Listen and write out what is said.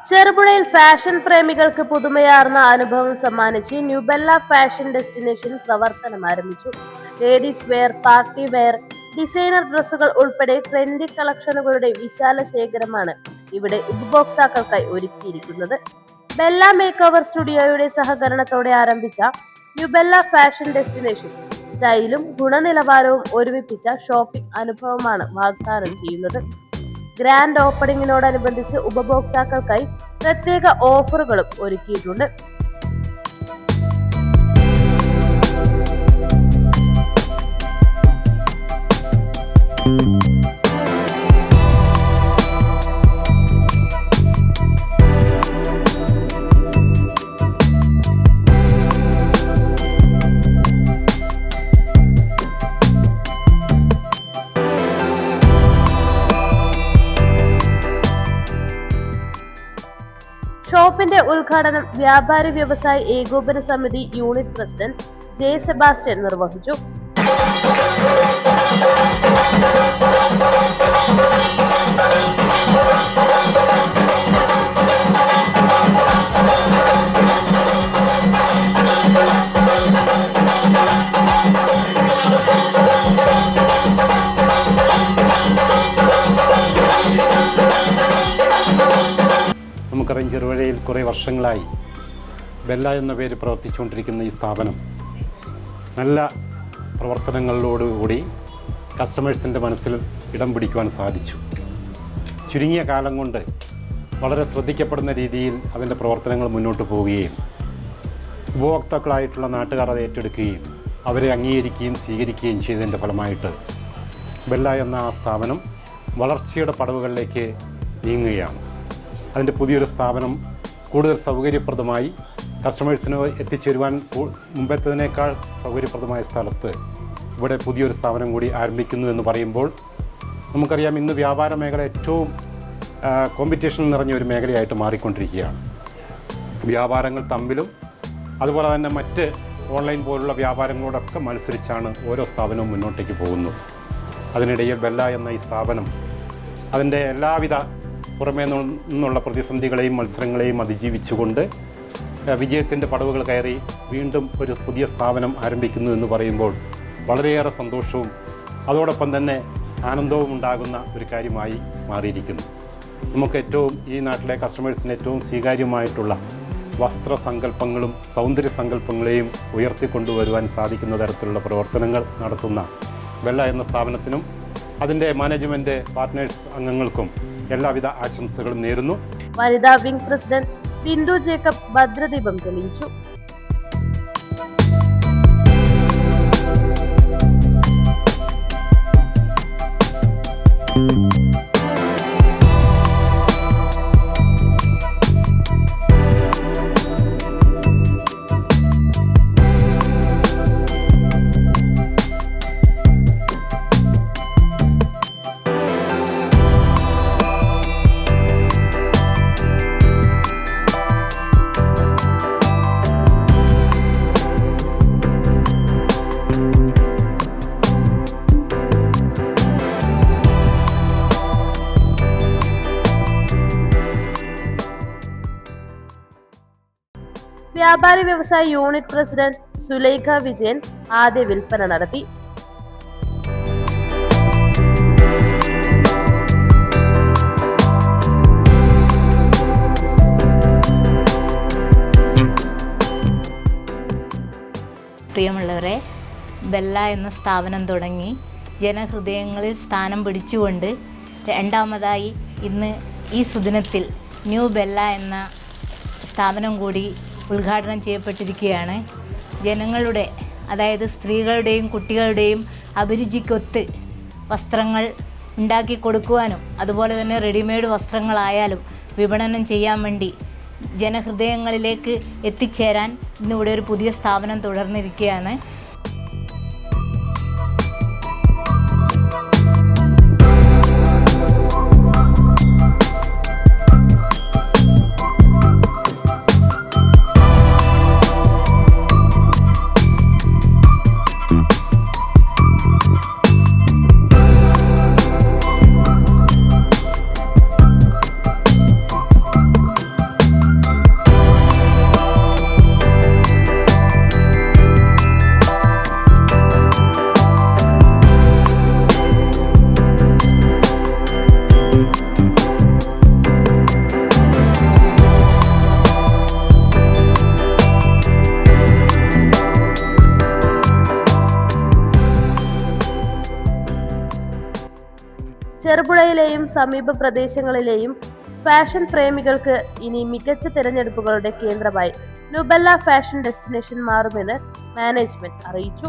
ചെറുപുഴയിൽ fashion പ്രേമികൾക്ക് പുതുമയാർന്ന അനുഭവം സമ്മാനിച്ച് new Bella fashion destination പ്രവർത്തനം ആരംഭിച്ചു. Ladies wear, party wear, designer ഡ്രസ്സുകൾ ഉൾപ്പെടെ ട്രെൻഡി കളക്ഷനുകളുടെ വിശാല ശേഖരമാണ് ഇവിടെ ഉപഭോക്താക്കൾക്കായി ഒരുക്കിയിരിക്കുന്നത്. ബെല്ല മേക്ക് ഓവർ സ്റ്റുഡിയോയുടെ സഹകരണത്തോടെ ആരംഭിച്ച ന്യൂ ബെല്ല ഫാഷൻ ഡെസ്റ്റിനേഷൻ സ്റ്റൈലും ഗുണനിലവാരവും ഒരുമിപ്പിച്ച ഷോപ്പിംഗ് അനുഭവമാണ് വാഗ്ദാനം ചെയ്യുന്നത്. ഗ്രാൻഡ് ഓപ്പണിംഗിനോടനുബന്ധിച്ച് ഉപഭോക്താക്കൾക്കായി പ്രത്യേക ഓഫറുകളും ഒരുക്കിയിട്ടുണ്ട്. ഷോപ്പിന്റെ ഉദ്ഘാടനം വ്യാപാരി വ്യവസായ ഏകോപന സമിതി യൂണിറ്റ് പ്രസിഡന്റ് ജെ സെബാസ്റ്റ്യൻ നിർവഹിച്ചു. നമുക്കറിയാം, ചെറുപുഴയിൽ കുറേ വർഷങ്ങളായി ബെല്ല എന്ന പേര് പ്രവർത്തിച്ചുകൊണ്ടിരിക്കുന്ന ഈ സ്ഥാപനം നല്ല പ്രവർത്തനങ്ങളോടുകൂടി കസ്റ്റമേഴ്സിൻ്റെ മനസ്സിൽ ഇടം പിടിക്കുവാൻ സാധിച്ചു. ചുരുങ്ങിയ കാലം കൊണ്ട് വളരെ ശ്രദ്ധിക്കപ്പെടുന്ന രീതിയിൽ അതിൻ്റെ പ്രവർത്തനങ്ങൾ മുന്നോട്ട് പോവുകയും ഉപഭോക്താക്കളായിട്ടുള്ള നാട്ടുകാർ അത് ഏറ്റെടുക്കുകയും അവരെ അംഗീകരിക്കുകയും സ്വീകരിക്കുകയും ചെയ്തതിൻ്റെ ഫലമായിട്ട് ബെല്ല എന്ന ആ സ്ഥാപനം വളർച്ചയുടെ പടവുകളിലേക്ക് നീങ്ങുകയാണ്. അതിൻ്റെ പുതിയൊരു സ്ഥാപനം കൂടുതൽ സൗകര്യപ്രദമായി കസ്റ്റമേഴ്സിന് എത്തിച്ചേരുവാൻ മുമ്പത്തേതിനേക്കാൾ സൗകര്യപ്രദമായ സ്ഥലത്ത് ഇവിടെ പുതിയൊരു സ്ഥാപനം കൂടി ആരംഭിക്കുന്നു എന്ന് പറയുമ്പോൾ നമുക്കറിയാം, ഇന്ന് വ്യാപാര മേഖല ഏറ്റവും കോമ്പറ്റീഷൻ നിറഞ്ഞ ഒരു മേഖലയായിട്ട് മാറിക്കൊണ്ടിരിക്കുകയാണ്. വ്യാപാരങ്ങൾ തമ്മിലും അതുപോലെ തന്നെ മറ്റ് ഓൺലൈൻ പോലുള്ള വ്യാപാരങ്ങളോടൊക്കെ മത്സരിച്ചാണ് ഓരോ സ്ഥാപനവും മുന്നോട്ടേക്ക് പോകുന്നത്. അതിനിടയിൽ ബെല്ല എന്ന ഈ സ്ഥാപനം അതിൻ്റെ എല്ലാവിധ പുറമേ നിന്നുള്ള പ്രതിസന്ധികളെയും മത്സരങ്ങളെയും അതിജീവിച്ചുകൊണ്ട് വിജയത്തിൻ്റെ പടവുകൾ കയറി വീണ്ടും ഒരു പുതിയ സ്ഥാപനം ആരംഭിക്കുന്നു എന്ന് പറയുമ്പോൾ വളരെയേറെ സന്തോഷവും അതോടൊപ്പം തന്നെ ആനന്ദവും ഉണ്ടാകുന്ന ഒരു കാര്യമായി മാറിയിരിക്കുന്നു. നമുക്ക് ഏറ്റവും ഈ നാട്ടിലെ കസ്റ്റമേഴ്സിന് ഏറ്റവും സ്വീകാര്യമായിട്ടുള്ള വസ്ത്രസങ്കല്പങ്ങളും സൗന്ദര്യ സങ്കല്പങ്ങളെയും ഉയർത്തിക്കൊണ്ടുവരുവാൻ സാധിക്കുന്ന തരത്തിലുള്ള പ്രവർത്തനങ്ങൾ നടത്തുന്ന ബെല്ല എന്ന സ്ഥാപനത്തിനും അതിൻ്റെ മാനേജ്മെൻറ്റ് പാർട്ട്നേഴ്സ് അംഗങ്ങൾക്കും എല്ലാവിധ ആശംസകളും നേരുന്നു. വനിതാ വിംഗ് പ്രസിഡന്റ് ബിന്ദു ജേക്കബ് ഭദ്രദീപം തെളിയിച്ചു. വ്യാപാരി വ്യവസായ യൂണിറ്റ് പ്രസിഡന്റ് സുലൈഖ വിജയൻ ആദ്യ വിൽപ്പന നടത്തി. പ്രിയമുള്ളവരെ, ബെല്ല എന്ന സ്ഥാപനം തുടങ്ങി ജനഹൃദയങ്ങളിൽ സ്ഥാനം പിടിച്ചുകൊണ്ട് രണ്ടാമതായി ഇന്ന് ഈ സുദിനത്തിൽ ന്യൂ ബെല്ല എന്ന സ്ഥാപനം കൂടി ഉദ്ഘാടനം ചെയ്യപ്പെട്ടിരിക്കുകയാണ്. ജനങ്ങളുടെ, അതായത് സ്ത്രീകളുടെയും കുട്ടികളുടെയും അഭിരുചിക്കൊത്ത് വസ്ത്രങ്ങൾ ഉണ്ടാക്കി കൊടുക്കുവാനും അതുപോലെ തന്നെ റെഡിമെയ്ഡ് വസ്ത്രങ്ങളായാലും വിപണനം ചെയ്യാൻ വേണ്ടി ജനഹൃദയങ്ങളിലേക്ക് എത്തിച്ചേരാൻ ഇന്നിവിടെ ഒരു പുതിയ സ്ഥാപനം തുടർന്നിരിക്കുകയാണ്. ചെറുപുഴയിലെയും സമീപ പ്രദേശങ്ങളിലെയും ഫാഷൻ പ്രേമികൾക്ക് ഇനി മികച്ച തിരഞ്ഞെടുപ്പുകളുടെ കേന്ദ്രമായി ന്യൂബെല്ല ഫാഷൻ ഡെസ്റ്റിനേഷൻ മാറുമെന്ന് മാനേജ്മെന്റ് അറിയിച്ചു.